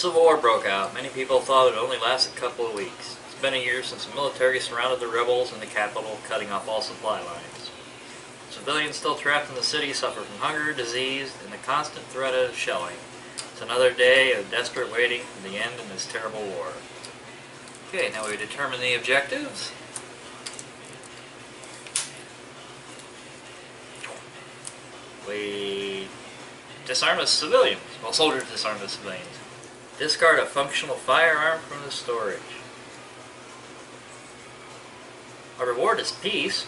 Civil War broke out. Many people thought it would only last a couple of weeks. It's been a year since the military surrounded the rebels in the capital, cutting off all supply lines. Civilians still trapped in the city suffer from hunger, disease, and the constant threat of shelling. It's another day of desperate waiting for the end in this terrible war. Okay, now we determine the objectives. We disarm the civilians. Well, soldiers disarm the civilians. Discard a functional firearm from the storage. Our reward is peace.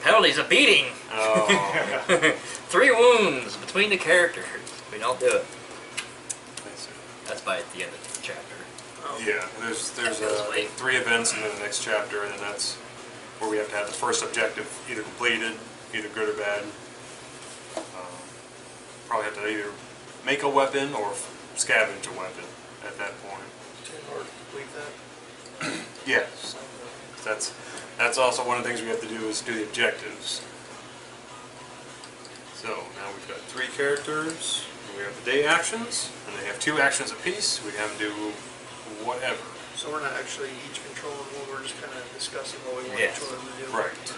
Penalty's a beating. Oh. 3 wounds between the characters. We don't do it. That's by the end of the chapter. Yeah, there's 3 events in the next chapter, and then that's where we have to have the first objective either completed, either good or bad. Probably have to either make a weapon or scavenge a weapon at that point. Or complete that? Yes. That's also one of the things we have to do is do the objectives. So now we've got 3 characters, and we have the day actions, and they have 2 actions apiece. We have them do whatever. So we're not actually each controlling one, we're just kind of discussing what we want Yes. each one to do. Right.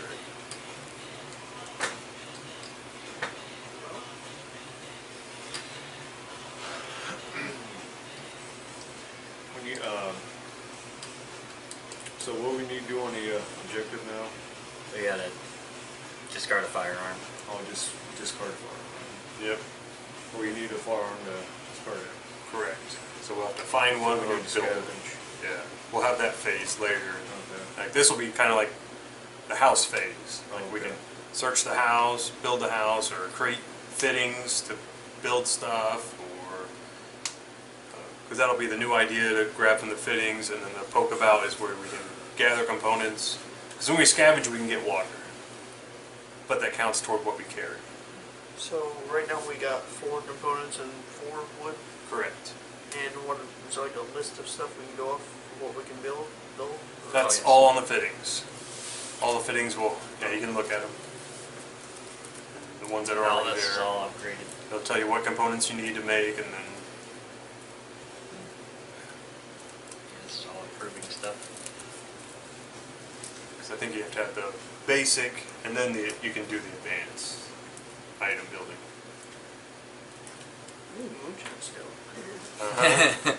When you, so what we need to do on the objective now? We gotta discard a firearm. Oh, just discard firearm. Yep. Or you need a firearm to discard it. Correct. So we'll have to find one, we Or need to build it. scavenge. Yeah. We'll have that phase later. Okay. Like this will be kind of like the house phase. Like we Okay. can search the house, build the house, or create fittings to build stuff, or because that'll be the new idea to grab from the fittings, and then the poke about is where we can gather components. Because when we scavenge, we can get water, but that counts toward what we carry. So right now we got 4 components and 4 wood, Correct. and what is like a list of stuff we can go off of what we can build? That's yes. all on the fittings. All the fittings will, yeah, you can look at them. The ones that are All already this is there. all upgraded. They'll tell you what components you need to make, and then This is all improving stuff. because I think you have to have the basic, and then you can do the advanced item building. Ooh, moonshine still.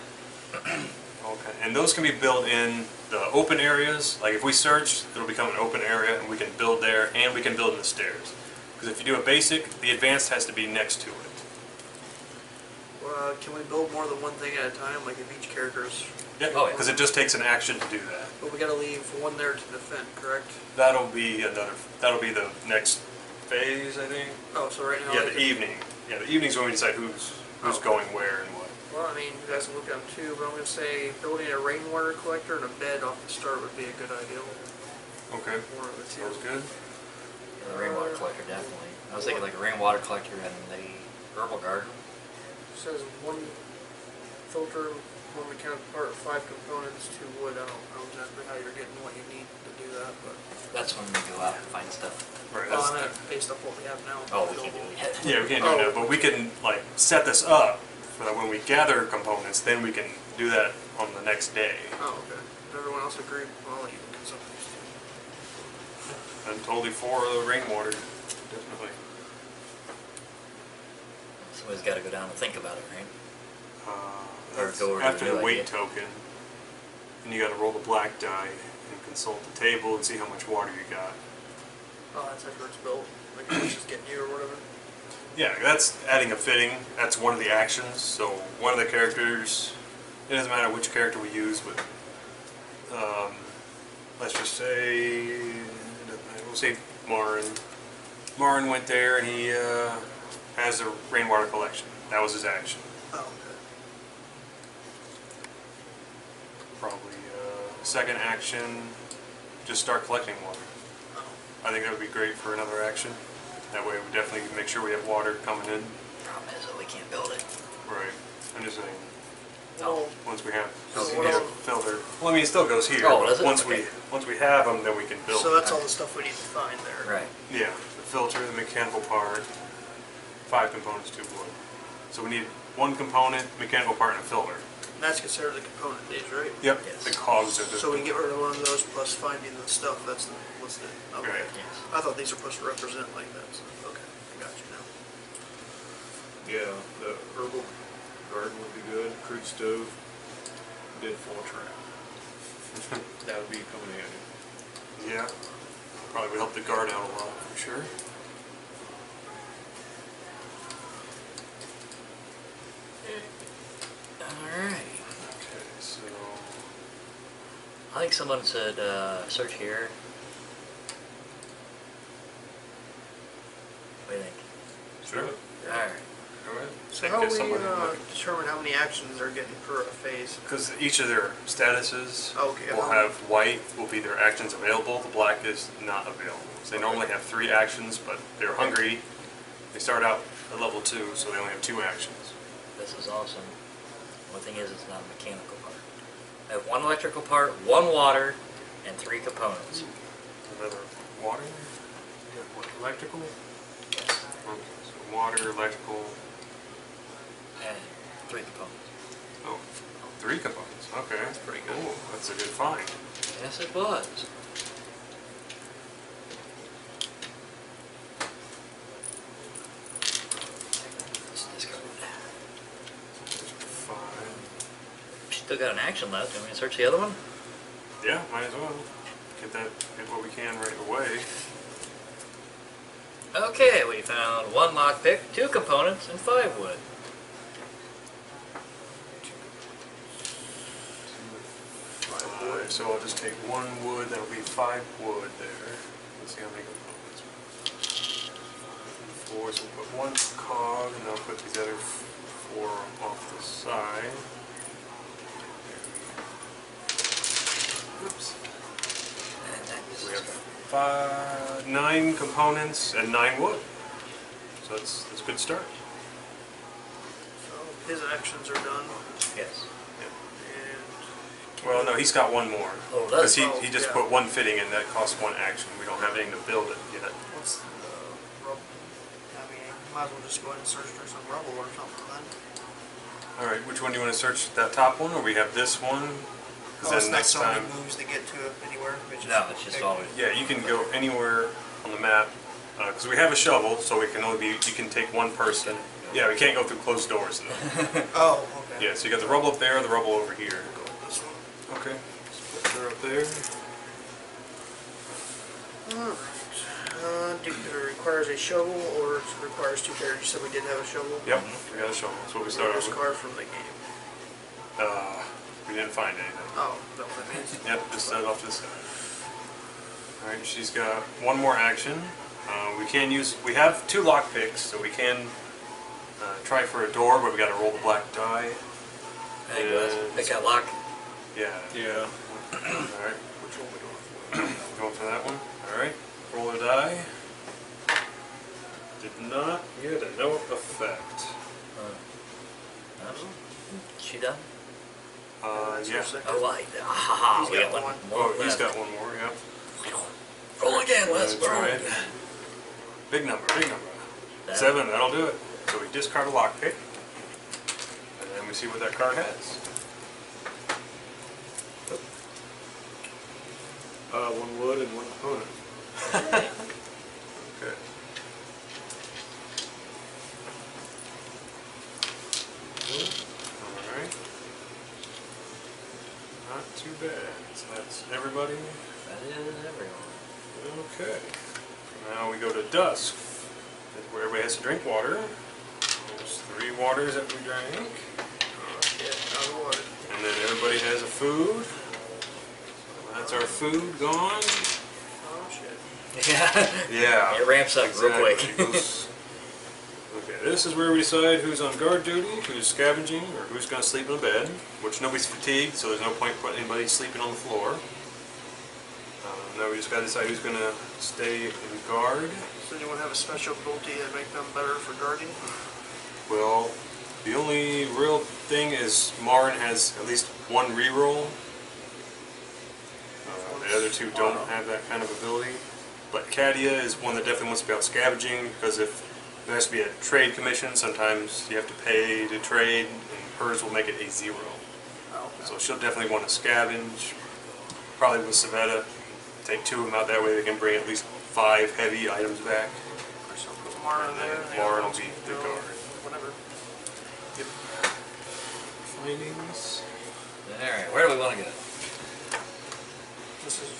Okay, and those can be built in the open areas. Like if we search, it'll become an open area, and we can build there, and we can build in the stairs. Because if you do a basic, the advanced has to be next to it. Can we build more than one thing at a time? Like if each character's... Yeah, Oh, yeah. because it just takes an action to do that. But we gotta leave one there to defend, correct? That'll be the next phase, I think. Oh, so right now... Yeah, I the can- evening. Yeah, the evening's when we decide who's going where and what. Well, I mean, you guys can look at them too, but I'm gonna say building a rainwater collector and a bed off the start would be a good idea. Okay, One of the two. sounds good. The rainwater collector, definitely. I was thinking like a rainwater collector and the herbal garden. Says 1 filter, 1 mechanical part, 5 components, 2 wood. I don't know exactly how you're getting what you need to do that, but... That's when we go out and find stuff. Right. Well, That's, I meant based off what we have now. Oh, we can't do it yet. yeah, we can't do that, but we can like set this up so that when we gather components, then we can do that on the next day. Oh, okay. Does everyone else agree? Well, you can get some of these too. I'm totally for the rainwater, definitely. Somebody's got to go down and think about it, right? Or That's go over to after the the new weight idea. token, and you got to roll the black die and consult the table and see how much water you got. Oh, that's after it's built. Like it's just getting you or whatever. Yeah, that's adding a fitting. That's one of the actions. So one of the characters, it doesn't matter which character we use, but let's just say, we'll say Marin. Marin went there and he has a rainwater collection. That was his action. Oh, okay. Probably second action, just start collecting water. Oh. I think that would be great for another action. That way we definitely make sure we have water coming in. Problem is that we can't build it. Right. I'm just saying, Well, once we have Oh, so you what do. else- filter. Well, I mean, it still goes here. Oh, but does it? Once Okay. we have them, then we can build. so that's all the stuff we need to find there. Right. Yeah, the filter, the mechanical part, 5 components, 2 wood. So we need one component, mechanical part, and a filter. And that's considered the component days, right? Yep. Yes. The cogs are the. So we get rid of one of those plus finding the stuff that's listed. Okay. Right. Yes. I thought these were supposed to represent like that. So, okay, I got you now. Yeah, the herbal garden would be good, crude stove, deadfall trap. That would be coming handy. Yeah. Probably would help the guard out a lot for sure. Alright. Okay, so. I think someone said search here. What do you think? Sure. Alright. Go ahead. So how we determine how many actions they're getting per phase? Because each of their statuses Okay. will have white will be their actions available, the black is not available. So they normally have 3 actions, but they're hungry. They start out at level 2, so they only have 2 actions. This is awesome. One thing is, it's not a mechanical part. I have 1 electrical part, 1 water, and 3 components. Another water? Yeah, what, electrical? Yes. Okay, so water, electrical, And 3 components. oh, 3 components. Okay. That's pretty good. Ooh, that's a good find. Yes, it was. Let's discard it. 5. Still got an action left. Do you want me to search the other one? Yeah, might as well. Get what we can right away. Okay, we found 1 lockpick, 2 components, and 5 wood. So I'll just take 1 wood, that'll be 5 wood there. Let's see how many components. 4, so we'll put 1 cog, and I'll put these other 4 off the side. Oops. We have 9 components and 9 wood. So that's a good start. So his actions are done. Yes. And Well, no, he's got 1 more. Oh, does Because he? he just Yeah. put 1 fitting in, that costs 1 action. We don't have anything to build it yet. what's the rubble? I mean, might as well just go ahead and search for some rubble or something then. Alright, which one do you want to search? That top one, or we have this one? Because Oh, it's then not next so many time... moves to get to it anywhere. No, it's just always. Yeah, you can go anywhere on the map. Because we have a shovel, so we can only be... You can take 1 person. Yeah, we can't go through closed doors, though. Oh, okay. Yeah, so you got the rubble up there, the rubble over here. Go with this one. Okay. Let's put her up there. Alright. It requires a shovel or it requires 2 characters. You said we did have a shovel? Yep, we got a shovel. That's what we started First with. card from the game. We didn't find anything. Oh, is that what that means? Yep, just set it off to the side. Alright, she's got 1 more action. We have 2 lock picks, so we can try for a door, but we gotta roll the black die. Hey, let's pick that lock. Yeah. Yeah. Alright, Which one we going for? going for that one. Alright, roll a die. Did not get a no effect. She done? That's your Yeah. second. Oh, like, ah, He's we got got one. one more Oh, he's left. got 1 more, yep. Roll again, let's That's roll right. again. Big number, big number. That- 7, that'll do it. So we discard a lockpick, and then we see what that card has. 1 wood and 1 component. Okay. Alright. Not too bad. So that's everybody. That is everyone. Okay. Now we go to dusk. That's where everybody has to drink water. There's 3 waters that we drank. Yeah, out of water. And then everybody has a food. That's our food gone. Oh, shit. Yeah. Yeah. It ramps up real quick. Okay, this is where we decide who's on guard duty, who's scavenging, or who's going to sleep in a bed. Which nobody's fatigued, so there's no point putting anybody sleeping on the floor. Now we just got to decide who's going to stay in guard. Does anyone have a special ability that make them better for guarding? Well, the only real thing is Marn has at least 1 reroll. The other 2 don't have that kind of ability. But Katia is one that definitely wants to be out scavenging, because if There has to be a trade commission. Sometimes you have to pay to trade, and hers will make it a 0. Oh, okay. So she'll definitely want to scavenge. Probably with Savetta, take 2 of them out. That way they can bring at least 5 heavy items back. So I'll put Mara And there. then and the Lauren other will ones be can the go guard. Whatever. Yep. Findings. Alright, where do we want to go? This is.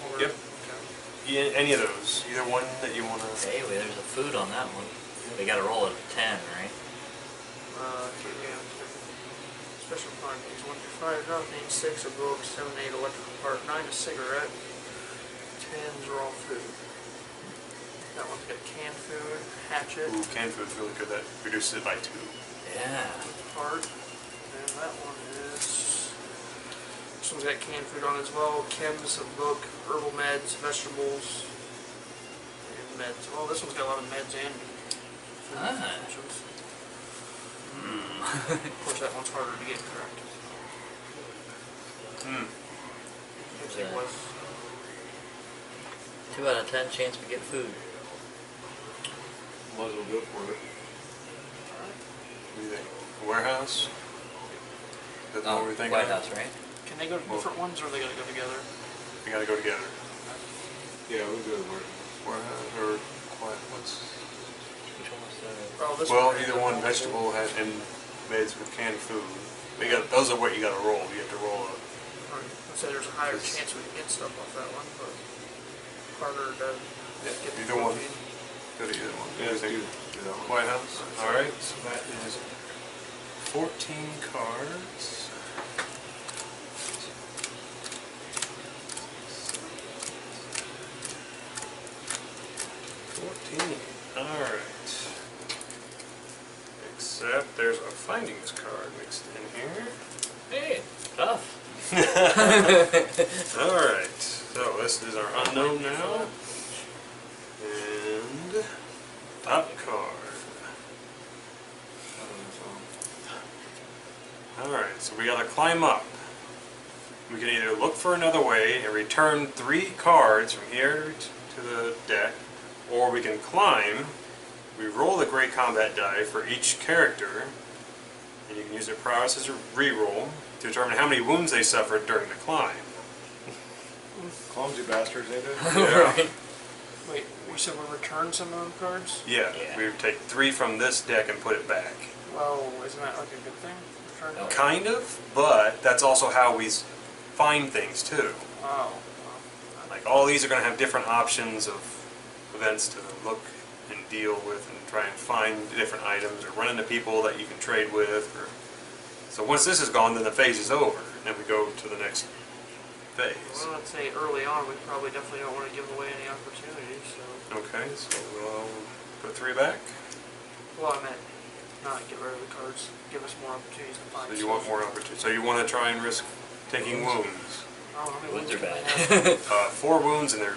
Over. Yep. Okay. Yeah, any of those. Either one that you want to. Hey, there's a food on that one. We got to roll at a 10, right? Okay, yeah. Special findings: 1 through 5, nothing. 6 a book. 7, 8 electrical part. 9 a cigarette. 10's raw food. That one's got canned food, hatchet, Ooh, canned food's really good. That reduces it by 2. Yeah. part, and that one is. This one's got canned food on it as well. Chems, a book, herbal meds, vegetables, and meds. Well, this one's got a lot of meds and food Ah. functions. Hmm. Of course, that one's harder to get correct. Hmm. Which it was. 2 out of 10 chance we get food. Might as well go for it. What do you think? A warehouse? That's what we're thinking. White House, right? Can they go to different ones, or are they gonna go together? They gotta go together. Yeah, we'll go for it. Warehouse or quiet? What's? Which one was that? Oh, this Well, one. either one, vegetable and meds with canned food. They got those are what you gotta roll. You have to roll a. Right. I'd say there's a higher chance we can get stuff off that one, but harder to Yeah, get the either one. protein. Go to either one. Yeah, let's What do you do think? that one. White House. All right. So that is 14 cards. All right. Except there's a findings card mixed in here. Hey, tough. All right. So this is our unknown now. And top card. Alright, so we gotta climb up. We can either look for another way and return 3 cards from here to the deck, or we can climb. We roll the Great Combat die for each character, and you can use their prowess as a reroll to determine how many wounds they suffered during the climb. Clumsy bastards, ain't they? Right. Wait, we said we return some of them cards? Yeah, Yeah. we would take 3 from this deck and put it back. Well, isn't that like a good thing? Return No. them? Kind of, but that's also how we find things too. Oh, Like all these are going to have different options of events to look and deal with and try and find different items or run into people that you can trade with. So once this is gone, then the phase is over, and then we go to the next phase. well, I'd say early on we probably definitely don't want to give away any opportunities, so. Okay, so we'll put 3 back. Well, I meant not get rid of the cards, give us more opportunities to find So you want stuff. more opportunity. So you want to try and risk taking wounds. Oh, how many Wounds are can we bad. have? 4 wounds, and they're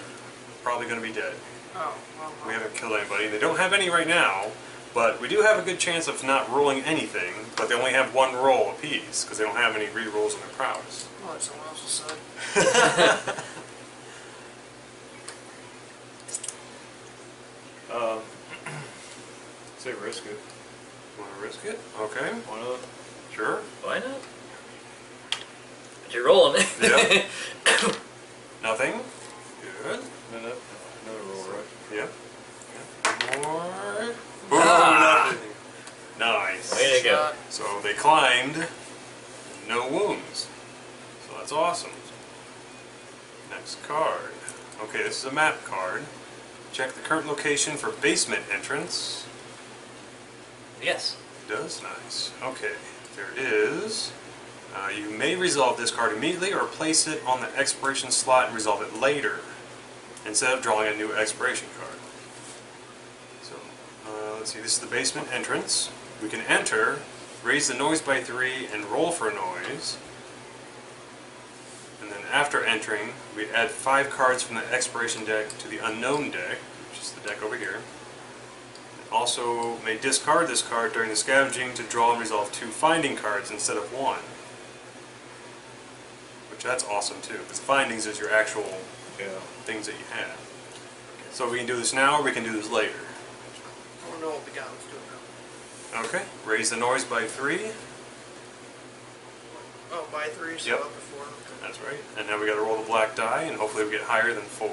probably going to be dead. Oh, well, We haven't killed anybody. They don't have any right now, but we do have a good chance of not rolling anything, but they only have 1 roll apiece, because they don't have any re-rolls on their prowess. well, that's someone else's side. Say risk it. Want to risk it? Okay, Why not? sure. Why not? But you're rolling it. Yeah. Nothing. Good. Another roll, right? Yep. More. Boom, Ah. nothing. Nice. Way to go. Shot. So they climbed, no wounds. So that's awesome. Next card. Okay, this is a map card. Check the current location for basement entrance. Yes. It does, nice. Okay, there it is. You may resolve this card immediately or place it on the expiration slot and resolve it later, instead of drawing a new expiration card. So, let's see, this is the basement entrance. We can enter, raise the noise by 3, and roll for a noise. And then after entering, we add 5 cards from the expiration deck to the unknown deck, which is the deck over here. Also may discard this card during the scavenging to draw and resolve 2 finding cards instead of 1. Which that's awesome too, because findings is your actual things that you have. So we can do this now or we can do this later. I don't know what we got. Let's do it now. Okay, raise the noise by 3. Oh, by 3, so Yep. up to 4. Okay. That's right. And now we got to roll the black die, and hopefully we get higher than 4.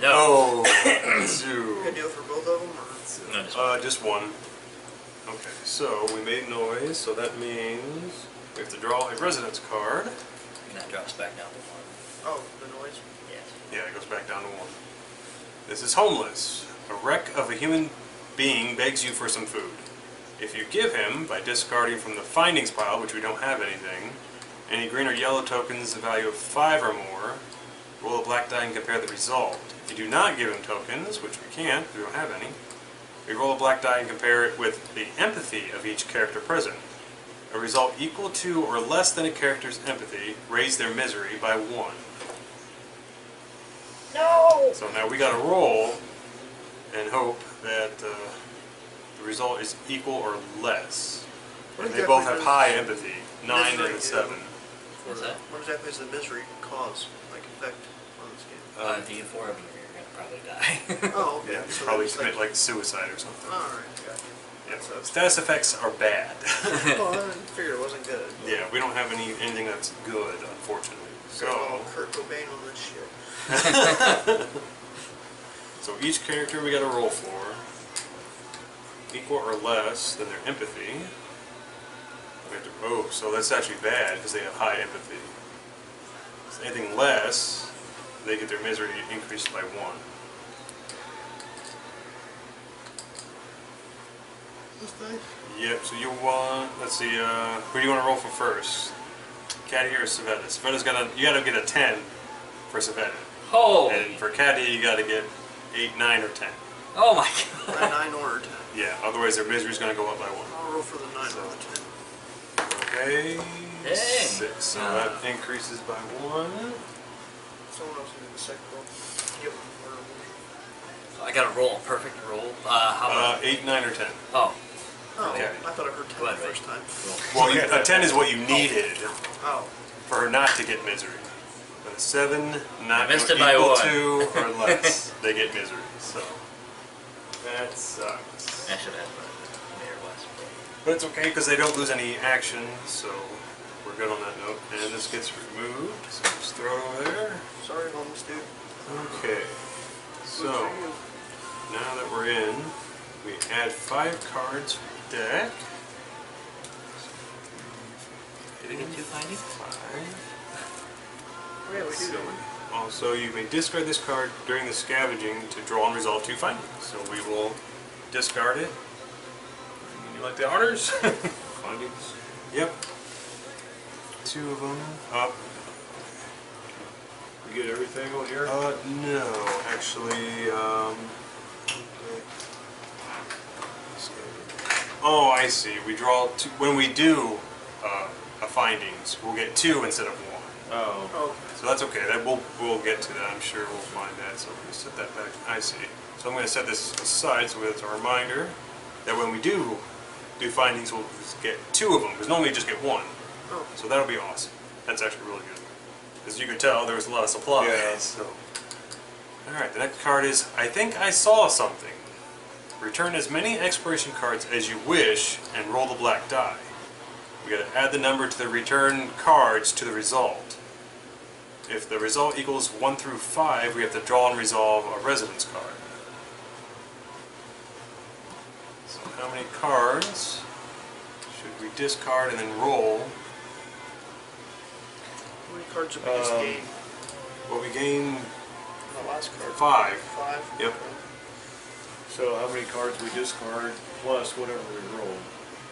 No. Oh, Good 2. deal for both of them, or? No, just one. Just 1. Okay, so we made noise, so that means we have to draw a residence card. And that drops back down to 1. Oh, the noise. Yes. Yeah, it goes back down to 1. This is homeless. A wreck of a human being begs you for some food. If you give him, by discarding from the findings pile, which we don't have anything, any green or yellow tokens of value of 5 or more, roll a black die and compare the result. If you do not give him tokens, which we can't, we don't have any, we roll a black die and compare it with the empathy of each character present. A result equal to or less than a character's empathy, raise their misery by 1. No! So now we got to roll and hope that the result is equal or less. What And they exactly both have does high empathy, 9 misery and do? 7. What's that? What exactly is the misery cause, like, effect on this game? If you get 4 of them, you're going to probably die. Oh, okay. Yeah, So probably that's commit like suicide or something. Alright, gotcha. Yeah. So- Status effects are bad. Well, I figured it wasn't good. Yeah, we don't have anything that's good, unfortunately. So, Kurt Cobain on this shit. So each character we got to roll for equal or less than their empathy. We have to, oh, so that's actually bad because they have high empathy. So anything less, they get their misery increased by 1. This thing? Yep. So you want? Let's see. Who do you want to roll for first? Caddy or Savetta? Savetta's you gotta get a 10 for Savetta, Holy! and for Caddy you gotta get 8, 9, or 10. Oh my god! 9 or 10. Yeah. Otherwise their misery's gonna go up by 1. I'll roll for the 9 or the 10. Okay. Dang. 6. So that increases by 1. Someone else can do the second roll. Yep. I got to roll a perfect roll. How about? 8, 9, or 10. Oh. Oh, Okay. I thought I heard 10 Go ahead, the first time. Well, a 10 is what you needed Oh. for her not to get misery. But a 7, not missed equal it by 1. to or less, they get misery. So that sucks. I should have made her less. But it's okay because they don't lose any action, so we're good on that note. And this gets removed, so just throw it over there. Sorry, homeless dude. Okay. So now that we're in, we add 5 cards to the deck. Did we get 2 findings? 5. Oh, yeah, we do, don't we? Also, you may discard this card during the scavenging to draw and resolve 2 findings. So we will discard it. You like the honors? Findings? Yep. 2 of them up. You get everything on here? No, actually, oh, I see. We draw 2. When we do a findings, we'll get 2 instead of 1. Oh. Oh, So that's okay. That we'll get to that. I'm sure we'll find that. So we're going to set that back. I see. So I'm going to set this aside so it's a reminder that when we do findings, we'll just get 2 of them because normally you just get 1. oh. So that'll be awesome. That's actually really good. As you could tell, there was a lot of supply. Yeah. So. All right. The next card is I think I saw something. Return as many exploration cards as you wish and roll the black die. We got to add the number to the return cards to the result. If the result equals 1 through 5, we have to draw and resolve a residence card. So how many cards should we discard and then roll? How many cards did we just gain? Well, we gain The last card. 5. 5? Yep. So how many cards we discard plus whatever we roll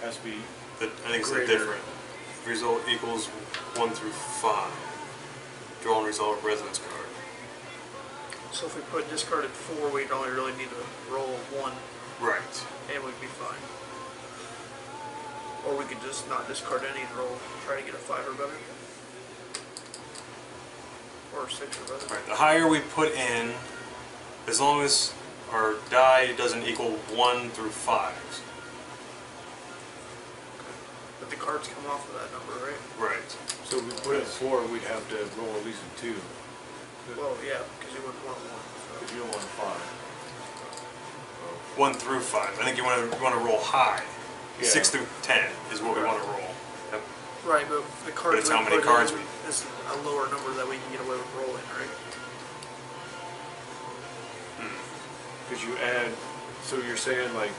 has to be. I think it's Greater. different. Result equals 1 through 5. Draw and resolve a residence card. So if we put discarded 4, we'd only really need to roll 1 Right. and we'd be fine. Or we could just not discard any and roll, try to get a 5 or better. Or 6 or better. Right. The higher we put in, as long as our die doesn't equal 1 through 5. But the cards come off of that number, right? Right. So if we put it 4, we'd have to roll at least a 2. Well, yeah, because you wouldn't want 1. So. Because you don't want a 5. 1 through 5. I think you want to roll high. Yeah. 6 through 10 is what we want to roll. Yep. Right, but the cards But it's we how many put cards in we- is a lower number that we can get away with rolling, right? Because you add, so you're saying like,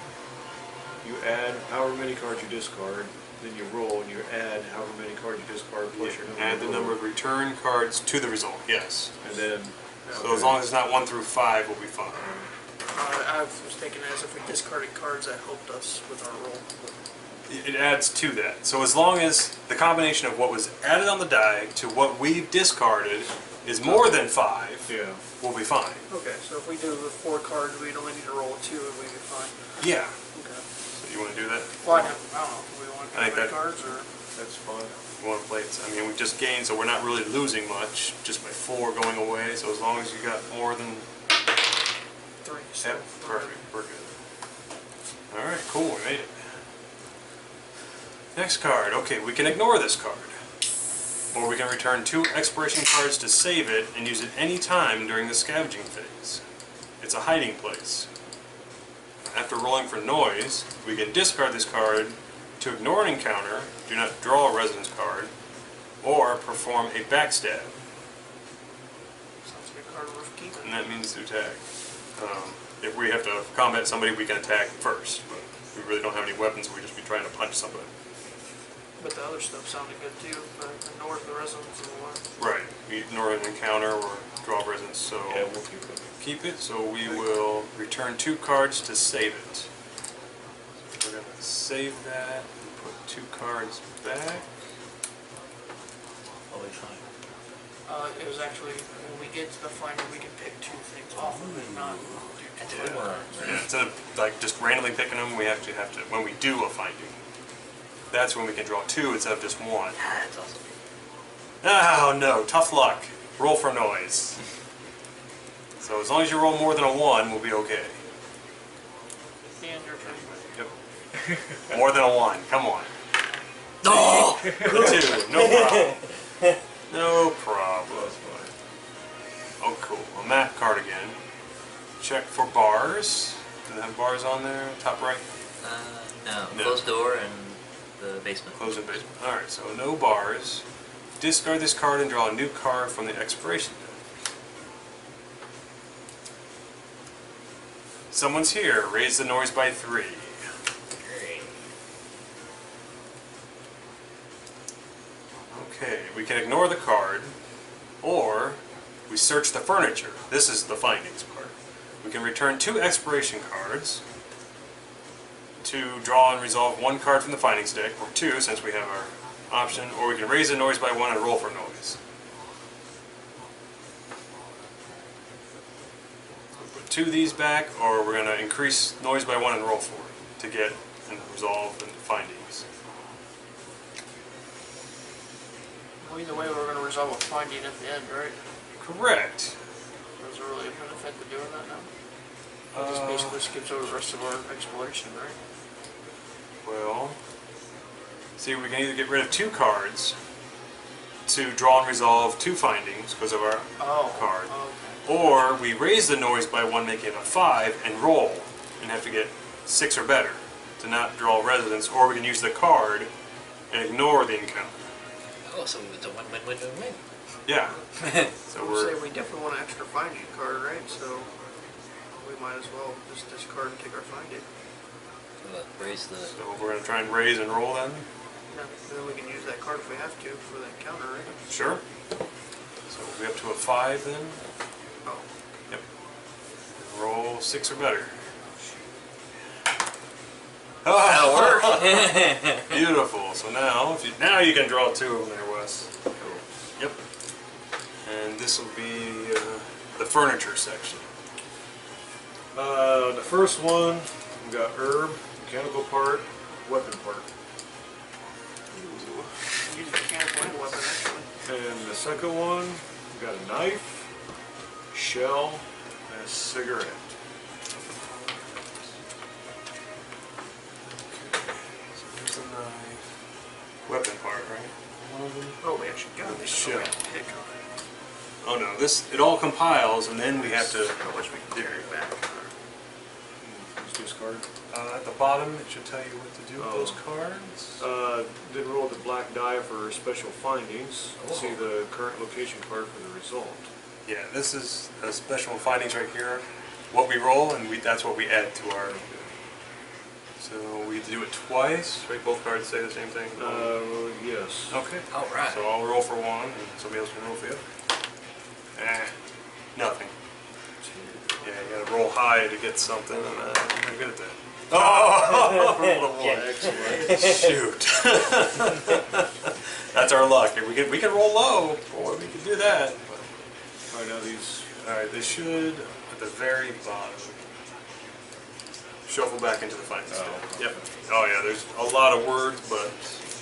you add however many cards you discard, then you roll and you add however many cards you discard plus your number. Add the number of return cards to the result. Yes. And then. So as long as it's not 1 through 5, we'll be fine. I was thinking as if we discarded cards that helped us with our roll. It adds to that. So as long as the combination of what was added on the die to what we've discarded is more than 5, Yeah. we'll be fine. Okay, so if we do the 4 cards, we'd only need to roll 2 and we'd be fine. Yeah. Okay. So you want to do that? Well, I don't know. Do we want to I think play that- cards or? That's fine. You want to play it. I mean, we just gained, so we're not really losing much just by 4 going away. So as long as you got more than 3. So Yep, perfect. We're good. Alright, cool, we made it. Next card. Okay, we can ignore this card. Or we can return 2 expiration cards to save it and use it any time during the scavenging phase. It's a hiding place. After rolling for noise, we can discard this card to ignore an encounter, do not draw a residence card, or perform a backstab. Sounds like a card worth keeping. And that means to attack. If we have to combat somebody, we can attack first. But we really don't have any weapons, so we just be trying to punch somebody. But the other stuff sounded good too. The north, the residents, and the what? Right. We ignore an encounter or draw residence, so Yeah, we'll keep it. keep it. So we will return 2 cards to save it. We're going to save that and put 2 cards back. I'll be fine. It was actually, when we get to the finder, we can pick 2 things off of it, not do 2 cards. Yeah, instead of like just randomly picking them, we have to when we do a finding. That's when we can draw 2 instead of just 1. That's awesome. Oh no, tough luck. Roll for noise. So as long as you roll more than a 1, we'll be okay. And your turn. Yep. More than a 1, come on. No! 2, no problem. No problem. That's fine. Oh cool, a map card again. Check for bars. Do they have bars on there? Top right? No. No. Closed door and the basement. Closed in basement. Alright, so no bars. Discard this card and draw a new card from the expiration deck. Someone's here. Raise the noise by 3. Great. Okay, we can ignore the card, or we search the furniture. This is the findings part. We can return 2 expiration cards to draw and resolve 1 card from the findings deck, or 2 since we have our option, or we can raise the noise by 1 and roll for noise. We'll put 2 of these back, or we're going to increase noise by 1 and roll for it to get and resolve the findings. Well, either way, we're going to resolve a finding at the end, right? Correct. Is there really a benefit to doing that now? It just basically skips over the rest of our exploration, right? Well, see, we can either get rid of 2 cards to draw and resolve 2 findings because of our card, Okay. or we raise the noise by 1, making it a 5, and roll, and have to get 6 or better to not draw residence, or we can use the card and ignore the encounter. Oh, so it's a win-win-win-win-win. Yeah. So I would we're say we definitely want an extra finding card, right? So we might as well just discard and take our finding. Raise the... so we're going to try and raise and roll then. Yeah, and then we can use that card if we have to for the encounter, right? Sure. So we'll be up to a 5 then. Oh. Yep. Roll 6 or better. That'll work. Beautiful. So now, now you can draw 2 of them there, Wes. Yep. And this will be the furniture section. The first one, we got herb, mechanical part, weapon part. Use a mechanical and weapon, actually. And the second one, we got a knife, shell, and a cigarette. So here's the knife. Weapon part, right? One of them. Oh, we actually got And the it. shell. Pick on it. Oh no, it all compiles and then we have to... How much we can carry back. Let's discard. At the bottom, it should tell you what to do with Oh. those cards. Then roll the black die for special findings. Oh. See the current location card for the result. Yeah, this is a special findings right here. What we roll, and that's what we add to our... So we have to do it twice, right? Both cards say the same thing? Yes. Okay. All right. So I'll roll for one, and somebody else can roll for the other. Nothing. Yeah, you gotta roll high to get something, and I'm not good at that. Oh! Rolled a one. Excellent. Shoot. That's our luck. We can roll low. Boy, we can do that. Alright, now these. Alright, they should, at the very bottom, shuffle back into the findings. Oh. Yep. Oh yeah, there's a lot of words, but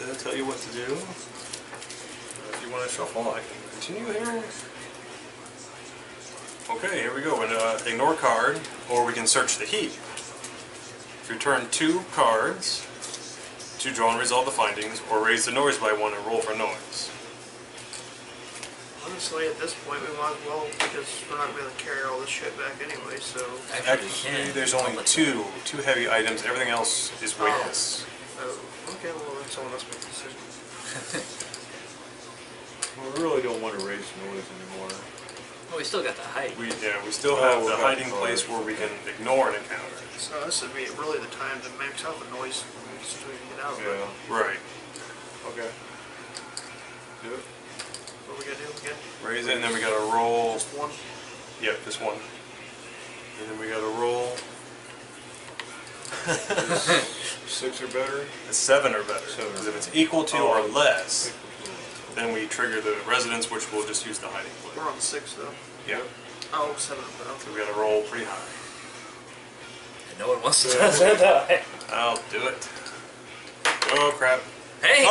they'll tell you what to do. If you want to shuffle, I can continue here. Okay, here we go. And ignore card, or we can search the heap. If you turn 2 cards to draw and resolve the findings, or raise the noise by 1 and roll for noise. Honestly, at this point, we might as well, because we're not going to carry all this shit back anyway, so... Actually, there's only two heavy items. Everything else is weightless. Oh, okay, well, then someone else make the decision. Well, we really don't want to raise noise anymore. Well, we still got the height. We still have the hiding place where we can ignore an encounter. So this would be really the time to max out the noise so we can get out of it. Yeah. Right. Okay. Do it. What we gotta do again? Raise it, and then we gotta roll. Just one? Yep, just one. And then we gotta roll. 6 or better? 7 or better. 7 or Because if it's equal to Oh. or less, then we trigger the residence, which will just use the hiding place. We're on 6 though. Yeah. Oh, 7 though. So we gotta roll pretty high. And no one wants to touch that die. I'll do it. Oh crap. Hey!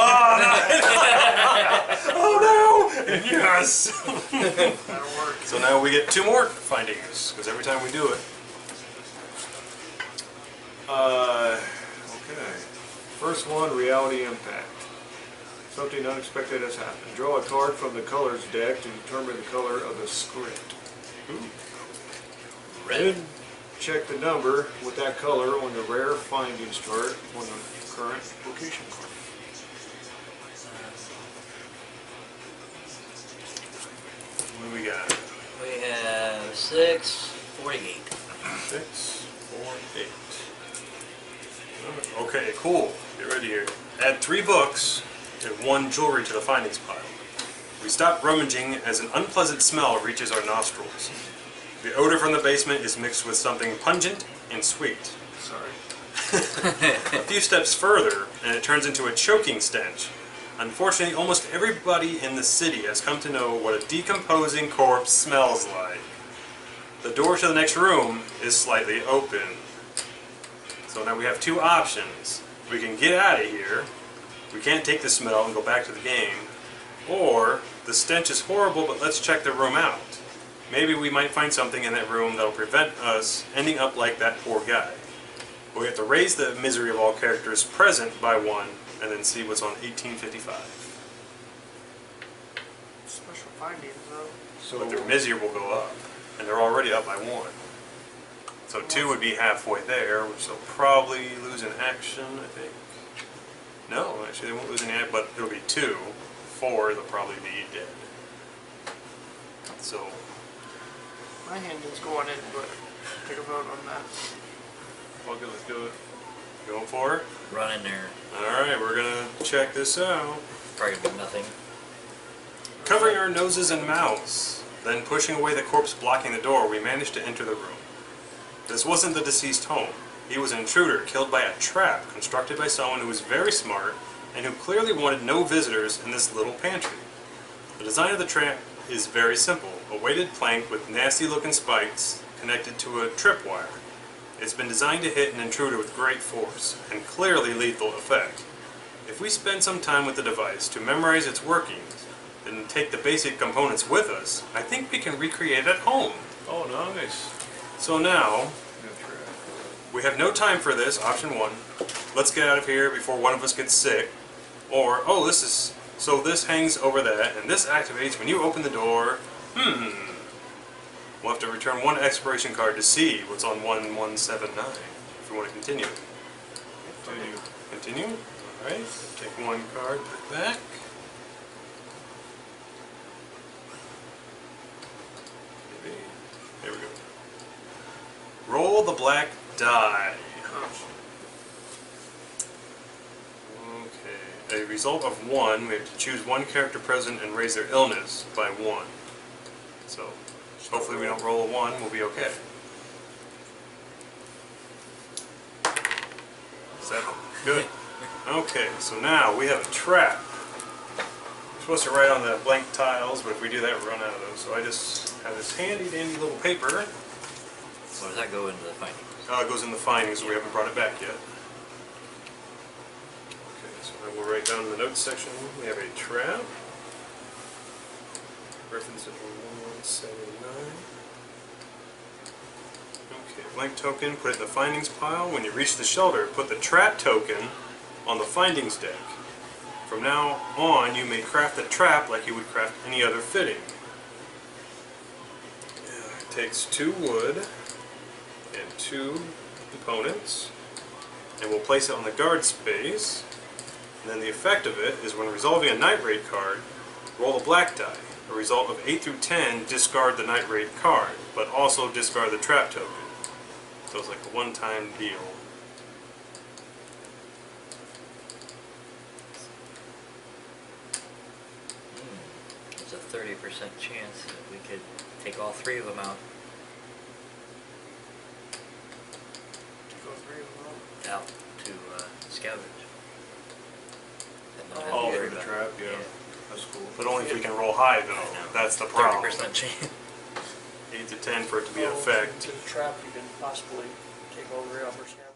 Oh no! Yes! That'll work. So now we get 2 more findings, because every time we do it. Okay. First one, reality impact. Something unexpected has happened. Draw a card from the colors deck to determine the color of the script. Red. Then check the number with that color on the rare findings chart on the current location card. What do we got? We have 6, 48. 6, 4, 8. Okay, cool. Get ready here. Add 3 books and 1 jewelry to the findings pile. We stop rummaging as an unpleasant smell reaches our nostrils. The odor from the basement is mixed with something pungent and sweet. Sorry. A few steps further, and it turns into a choking stench. Unfortunately, almost everybody in the city has come to know what a decomposing corpse smells like. The door to the next room is slightly open. So now we have 2 options. We can get out of here, we can't take the smell and go back to the game, or the stench is horrible, but let's check the room out. Maybe we might find something in that room that'll prevent us ending up like that poor guy. We have to raise the misery of all characters present by 1, and then see what's on 1855. Special findings though. So But their misery will go up, and they're already up by 1. So 2 would be halfway there, which they'll probably lose an action, I think. No, actually they won't lose any action, but it'll be 2. 4, they'll probably be dead. So, My hand is going in, but take a vote on that. okay, let's do it. going for it? Run in there. Alright, we're gonna check this out. Probably gonna be nothing. Covering our noses and mouths, then pushing away the corpse blocking the door, we managed to enter the room. This wasn't the deceased home. He was an intruder killed by a trap constructed by someone who was very smart and who clearly wanted no visitors in this little pantry. The design of the trap is very simple, a weighted plank with nasty looking spikes connected to a tripwire. It's been designed to hit an intruder with great force and clearly lethal effect. If we spend some time with the device to memorize its workings and take the basic components with us, I think we can recreate it at home. Oh, nice. So now, That's right. we have no time for this, option 1. Let's get out of here before one of us gets sick. Or, oh, this hangs over that, and this activates when you open the door. We'll have to return one exploration card to see what's on 1179 if we want to continue. Continue. Alright, take one card, put it back. Maybe. There we go. Roll the black die. Okay. A result of 1, we have to choose one character present and raise their illness by 1. So, hopefully we don't roll a 1, we'll be okay. 7. Good. Okay, so now we have a trap. We're supposed to write on the blank tiles, but if we do that, we run out of those. So I just have this handy dandy little paper. So does that go into the findings? It goes in the findings, so we haven't brought it back yet. Okay, so then we'll write down in the notes section, we have a trap. Reference it from 1179. Okay, blank token, put it in the findings pile. When you reach the shelter, put the trap token on the findings deck. From now on, you may craft the trap like you would craft any other fitting. It takes 2 wood and 2 components, and we'll place it on the guard space. And then the effect of it is when resolving a night raid card, roll a black die. A result of 8 through 10, discard the night raid card, but also discard the trap token. So it's like a one-time deal. There's a 30% chance that we could take all 3 of them out. Go 3 of them Out to scavenge. And not have to Oh, worry for the about trap, it. yeah. That's cool. But only if we can roll high, though. That's the problem. 30% chance. 8 to 10 for it to be in out. effect. To the trap, you can possibly take all 3 of them.